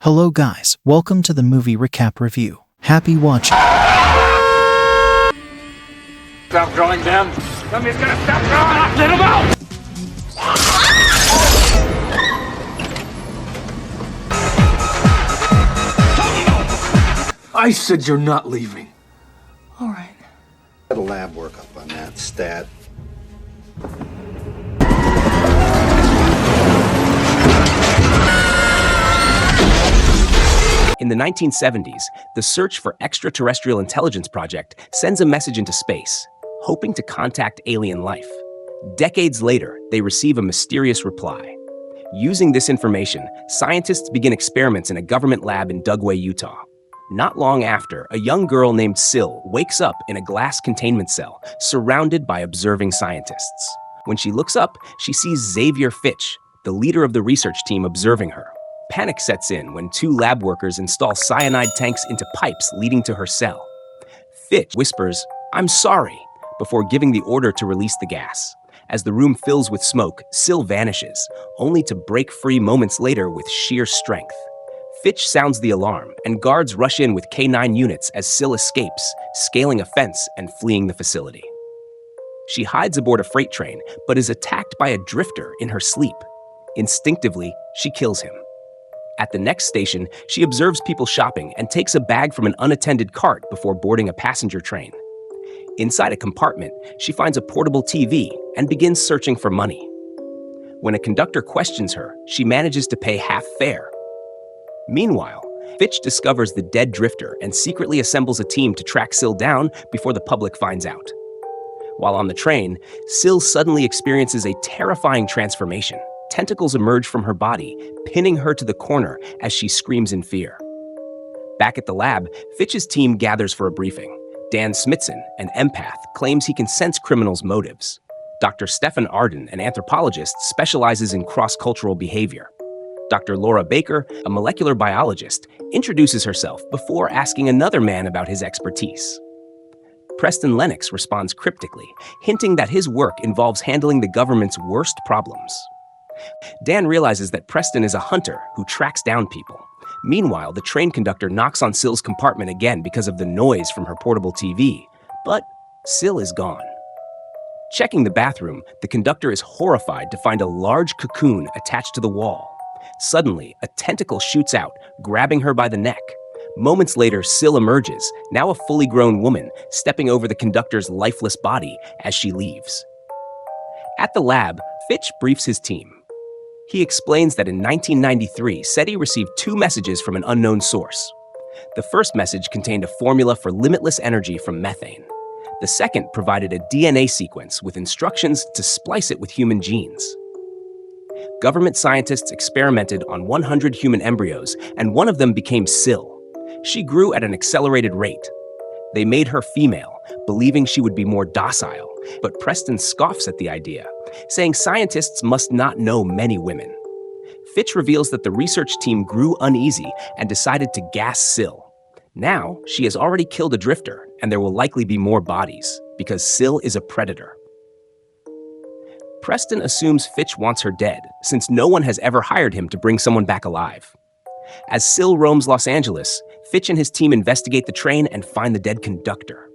Hello guys, welcome to the movie recap review. Happy watching. Stop growing them. Somebody's gonna stop growing up, little mouse! I said you're not leaving. All right. Got a lab workup on that stat. In the 1970s, the Search for Extraterrestrial Intelligence project sends a message into space, hoping to contact alien life. Decades later, they receive a mysterious reply. Using this information, scientists begin experiments in a government lab in Dugway, Utah. Not long after, a young girl named Syl wakes up in a glass containment cell, surrounded by observing scientists. When she looks up, she sees Xavier Fitch, the leader of the research team, observing her. Panic sets in when two lab workers install cyanide tanks into pipes leading to her cell. Fitch whispers, "I'm sorry," before giving the order to release the gas. As the room fills with smoke, Syl vanishes, only to break free moments later with sheer strength. Fitch sounds the alarm, and guards rush in with K9 units as Syl escapes, scaling a fence and fleeing the facility. She hides aboard a freight train, but is attacked by a drifter in her sleep. Instinctively, she kills him. At the next station, she observes people shopping and takes a bag from an unattended cart before boarding a passenger train. Inside a compartment, she finds a portable TV and begins searching for money. When a conductor questions her, she manages to pay half fare. Meanwhile, Fitch discovers the dead drifter and secretly assembles a team to track Syl down before the public finds out. While on the train, Syl suddenly experiences a terrifying transformation. Tentacles emerge from her body, pinning her to the corner as she screams in fear. Back at the lab, Fitch's team gathers for a briefing. Dan Smithson, an empath, claims he can sense criminals' motives. Dr. Stefan Arden, an anthropologist, specializes in cross-cultural behavior. Dr. Laura Baker, a molecular biologist, introduces herself before asking another man about his expertise. Preston Lennox responds cryptically, hinting that his work involves handling the government's worst problems. Dan realizes that Preston is a hunter who tracks down people. Meanwhile, the train conductor knocks on Syl's compartment again because of the noise from her portable TV, but Syl is gone. Checking the bathroom, the conductor is horrified to find a large cocoon attached to the wall. Suddenly, a tentacle shoots out, grabbing her by the neck. Moments later, Syl emerges, now a fully grown woman, stepping over the conductor's lifeless body as she leaves. At the lab, Fitch briefs his team. He explains that in 1993, SETI received two messages from an unknown source. The first message contained a formula for limitless energy from methane. The second provided a DNA sequence with instructions to splice it with human genes. Government scientists experimented on 100 human embryos, and one of them became Syl. She grew at an accelerated rate. They made her female, believing she would be more docile, but Preston scoffs at the idea, saying scientists must not know many women. Fitch reveals that the research team grew uneasy and decided to gas Syl. Now, she has already killed a drifter, and there will likely be more bodies, because Syl is a predator. Preston assumes Fitch wants her dead, since no one has ever hired him to bring someone back alive. As Syl roams Los Angeles, Fitch and his team investigate the train and find the dead conductor.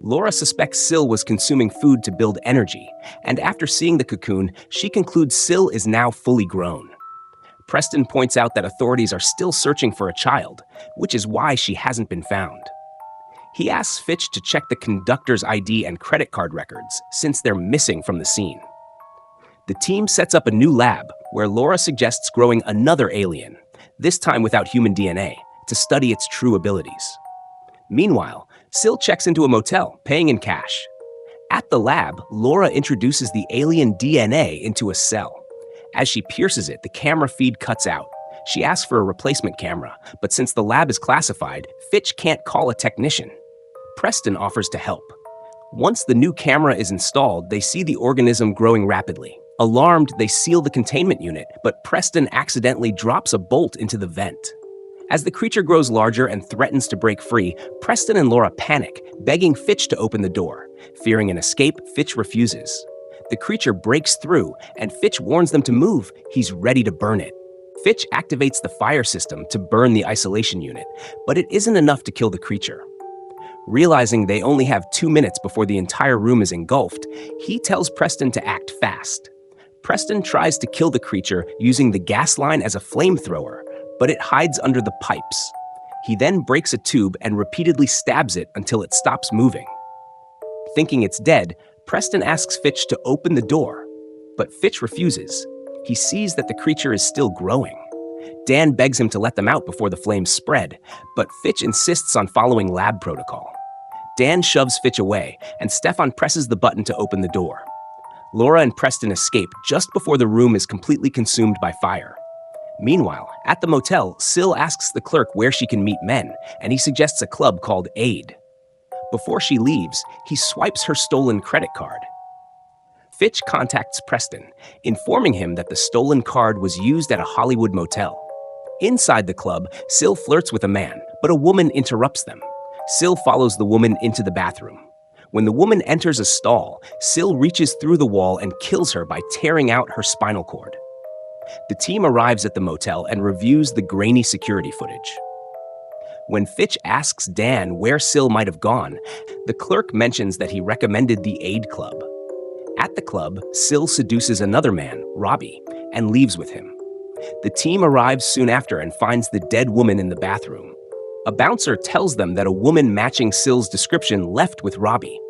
Laura suspects Syl was consuming food to build energy, and after seeing the cocoon, she concludes Syl is now fully grown. Preston points out that authorities are still searching for a child, which is why she hasn't been found. He asks Fitch to check the conductor's ID and credit card records, since they're missing from the scene. The team sets up a new lab, where Laura suggests growing another alien, this time without human DNA, to study its true abilities. Meanwhile, Syl checks into a motel, paying in cash. At the lab, Laura introduces the alien DNA into a cell. As she pierces it, the camera feed cuts out. She asks for a replacement camera, but since the lab is classified, Fitch can't call a technician. Preston offers to help. Once the new camera is installed, they see the organism growing rapidly. Alarmed, they seal the containment unit, but Preston accidentally drops a bolt into the vent. As the creature grows larger and threatens to break free, Preston and Laura panic, begging Fitch to open the door. Fearing an escape, Fitch refuses. The creature breaks through, and Fitch warns them to move. He's ready to burn it. Fitch activates the fire system to burn the isolation unit, but it isn't enough to kill the creature. Realizing they only have 2 minutes before the entire room is engulfed, he tells Preston to act fast. Preston tries to kill the creature using the gas line as a flamethrower, but it hides under the pipes. He then breaks a tube and repeatedly stabs it until it stops moving. Thinking it's dead, Preston asks Fitch to open the door, but Fitch refuses. He sees that the creature is still growing. Dan begs him to let them out before the flames spread, but Fitch insists on following lab protocol. Dan shoves Fitch away, and Stefan presses the button to open the door. Laura and Preston escape just before the room is completely consumed by fire. Meanwhile, at the motel, Sil asks the clerk where she can meet men, and he suggests a club called Aid. Before she leaves, he swipes her stolen credit card. Fitch contacts Preston, informing him that the stolen card was used at a Hollywood motel. Inside the club, Sil flirts with a man, but a woman interrupts them. Sil follows the woman into the bathroom. When the woman enters a stall, Sil reaches through the wall and kills her by tearing out her spinal cord. The team arrives at the motel and reviews the grainy security footage. When Fitch asks Dan where Sil might have gone, the clerk mentions that he recommended the Aid Club. At the club, Sil seduces another man, Robbie, and leaves with him. The team arrives soon after and finds the dead woman in the bathroom. A bouncer tells them that a woman matching Sil's description left with Robbie.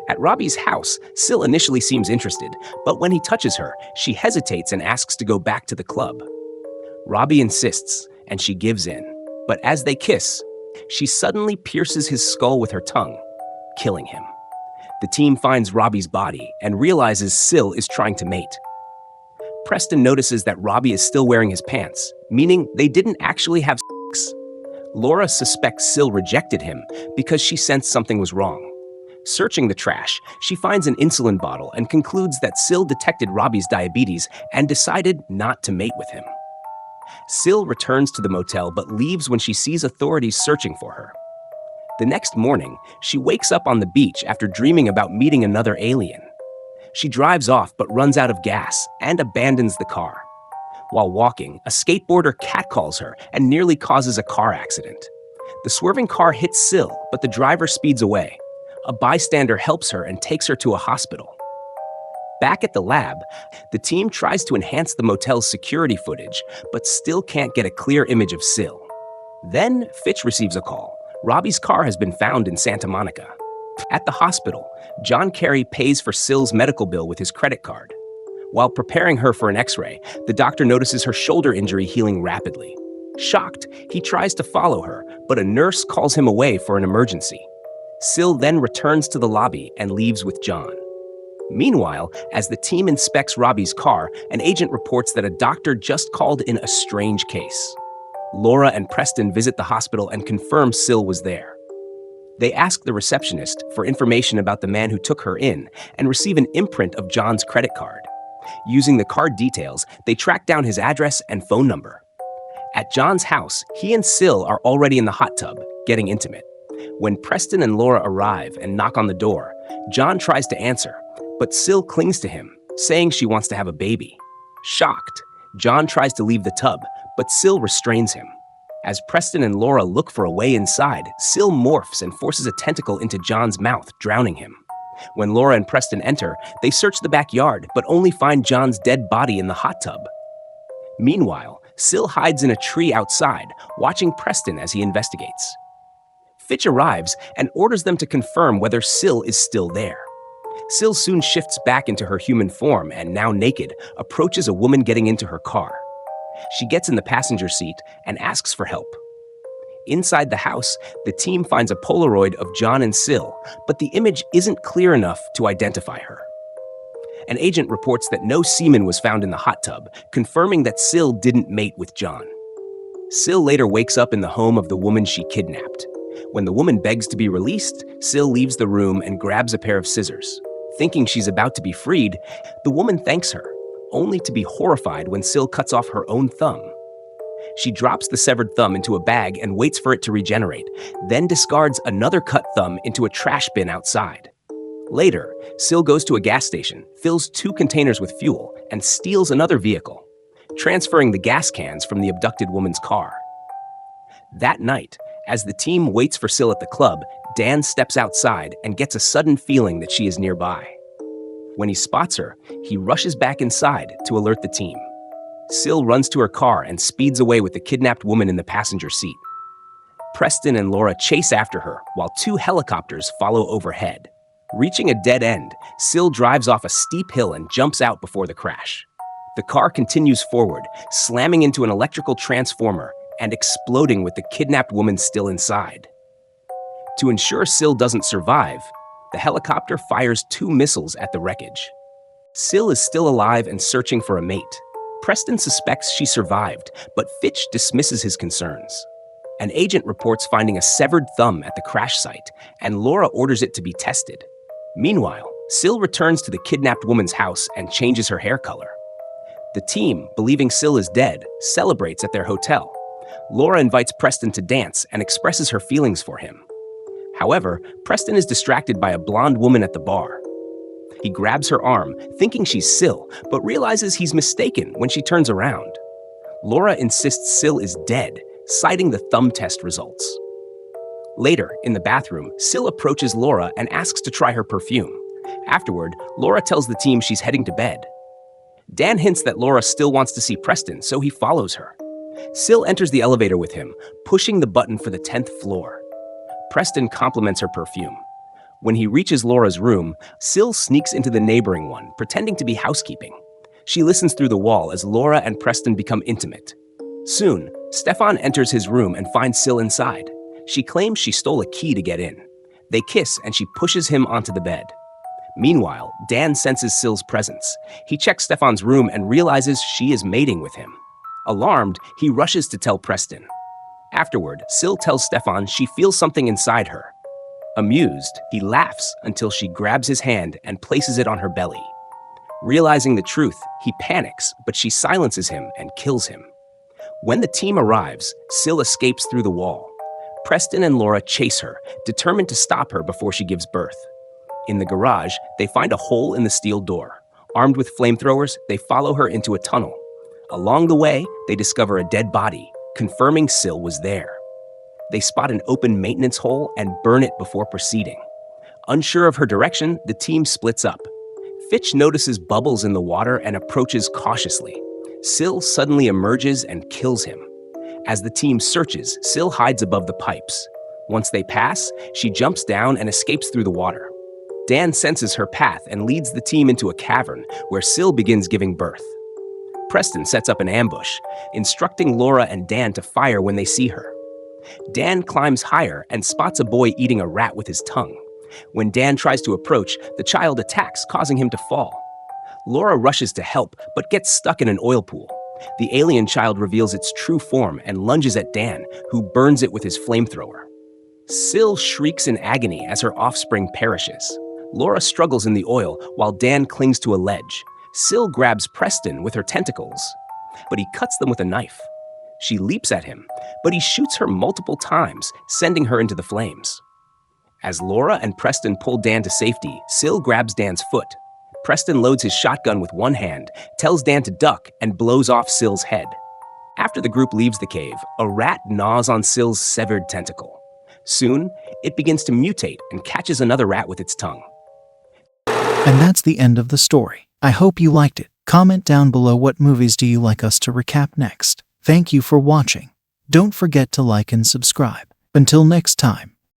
At Robbie's house, Sil initially seems interested, but when he touches her, she hesitates and asks to go back to the club. Robbie insists, and she gives in. But as they kiss, she suddenly pierces his skull with her tongue, killing him. The team finds Robbie's body and realizes Sil is trying to mate. Preston notices that Robbie is still wearing his pants, meaning they didn't actually have sex. Laura suspects Sil rejected him because she sensed something was wrong. Searching the trash, she finds an insulin bottle and concludes that Sil detected Robbie's diabetes and decided not to mate with him. Sil returns to the motel but leaves when she sees authorities searching for her. The next morning, she wakes up on the beach after dreaming about meeting another alien. She drives off but runs out of gas and abandons the car. While walking, a skateboarder catcalls her and nearly causes a car accident. The swerving car hits Sil, but the driver speeds away. A bystander helps her and takes her to a hospital. Back at the lab, the team tries to enhance the motel's security footage, but still can't get a clear image of Sil. Then, Fitch receives a call. Robbie's car has been found in Santa Monica. At the hospital, John Kerry pays for Sil's medical bill with his credit card. While preparing her for an x-ray, the doctor notices her shoulder injury healing rapidly. Shocked, he tries to follow her, but a nurse calls him away for an emergency. Sil then returns to the lobby and leaves with John. Meanwhile, as the team inspects Robbie's car, an agent reports that a doctor just called in a strange case. Laura and Preston visit the hospital and confirm Sil was there. They ask the receptionist for information about the man who took her in and receive an imprint of John's credit card. Using the card details, they track down his address and phone number. At John's house, he and Sil are already in the hot tub, getting intimate. When Preston and Laura arrive and knock on the door, John tries to answer, but Sil clings to him, saying she wants to have a baby. Shocked, John tries to leave the tub, but Sil restrains him. As Preston and Laura look for a way inside, Sil morphs and forces a tentacle into John's mouth, drowning him. When Laura and Preston enter, they search the backyard, but only find John's dead body in the hot tub. Meanwhile, Sil hides in a tree outside, watching Preston as he investigates. Fitch arrives and orders them to confirm whether Sil is still there. Sil soon shifts back into her human form and, now naked, approaches a woman getting into her car. She gets in the passenger seat and asks for help. Inside the house, the team finds a Polaroid of John and Sil, but the image isn't clear enough to identify her. An agent reports that no semen was found in the hot tub, confirming that Sil didn't mate with John. Sil later wakes up in the home of the woman she kidnapped. When the woman begs to be released, Sil leaves the room and grabs a pair of scissors. Thinking she's about to be freed, the woman thanks her, only to be horrified when Sil cuts off her own thumb. She drops the severed thumb into a bag and waits for it to regenerate, then discards another cut thumb into a trash bin outside. Later, Sil goes to a gas station, fills 2 containers with fuel, and steals another vehicle. transferring the gas cans from the abducted woman's car. That night, as the team waits for Sil at the club, Dan steps outside and gets a sudden feeling that she is nearby. When he spots her, he rushes back inside to alert the team. Sil runs to her car and speeds away with the kidnapped woman in the passenger seat. Preston and Laura chase after her while 2 helicopters follow overhead. Reaching a dead end, Sil drives off a steep hill and jumps out before the crash. The car continues forward, slamming into an electrical transformer and exploding with the kidnapped woman still inside. To ensure Sil doesn't survive, the helicopter fires 2 missiles at the wreckage. Sil is still alive and searching for a mate. Preston suspects she survived, but Fitch dismisses his concerns. An agent reports finding a severed thumb at the crash site, and Laura orders it to be tested. Meanwhile, Sil returns to the kidnapped woman's house and changes her hair color. The team, believing Sil is dead, celebrates at their hotel. Laura invites Preston to dance and expresses her feelings for him. However, Preston is distracted by a blonde woman at the bar. He grabs her arm, thinking she's Sil, but realizes he's mistaken when she turns around. Laura insists Sil is dead, citing the thumb test results. Later, in the bathroom, Sil approaches Laura and asks to try her perfume. Afterward, Laura tells the team she's heading to bed. Dan hints that Laura still wants to see Preston, so he follows her. Sil enters the elevator with him, pushing the button for the 10th floor. Preston compliments her perfume. When he reaches Laura's room, Sil sneaks into the neighboring one, pretending to be housekeeping. She listens through the wall as Laura and Preston become intimate. Soon, Stefan enters his room and finds Sil inside. She claims she stole a key to get in. They kiss and she pushes him onto the bed. Meanwhile, Dan senses Sil's presence. He checks Stefan's room and realizes she is mating with him. Alarmed, he rushes to tell Preston. Afterward, Sil tells Stefan she feels something inside her. Amused, he laughs until she grabs his hand and places it on her belly. Realizing the truth, he panics, but she silences him and kills him. When the team arrives, Sil escapes through the wall. Preston and Laura chase her, determined to stop her before she gives birth. In the garage, they find a hole in the steel door. Armed with flamethrowers, they follow her into a tunnel. Along the way, they discover a dead body, confirming Sil was there. They spot an open maintenance hole and burn it before proceeding. Unsure of her direction, the team splits up. Fitch notices bubbles in the water and approaches cautiously. Sil suddenly emerges and kills him. As the team searches, Sil hides above the pipes. Once they pass, she jumps down and escapes through the water. Dan senses her path and leads the team into a cavern where Sil begins giving birth. Preston sets up an ambush, instructing Laura and Dan to fire when they see her. Dan climbs higher and spots a boy eating a rat with his tongue. When Dan tries to approach, the child attacks, causing him to fall. Laura rushes to help, but gets stuck in an oil pool. The alien child reveals its true form and lunges at Dan, who burns it with his flamethrower. Sil shrieks in agony as her offspring perishes. Laura struggles in the oil while Dan clings to a ledge. Sil grabs Preston with her tentacles, but he cuts them with a knife. She leaps at him, but he shoots her multiple times, sending her into the flames. As Laura and Preston pull Dan to safety, Sil grabs Dan's foot. Preston loads his shotgun with one hand, tells Dan to duck, and blows off Sil's head. After the group leaves the cave, a rat gnaws on Sil's severed tentacle. Soon, it begins to mutate and catches another rat with its tongue. And that's the end of the story. I hope you liked it. Comment down below what movies do you like us to recap next. Thank you for watching. Don't forget to like and subscribe. Until next time.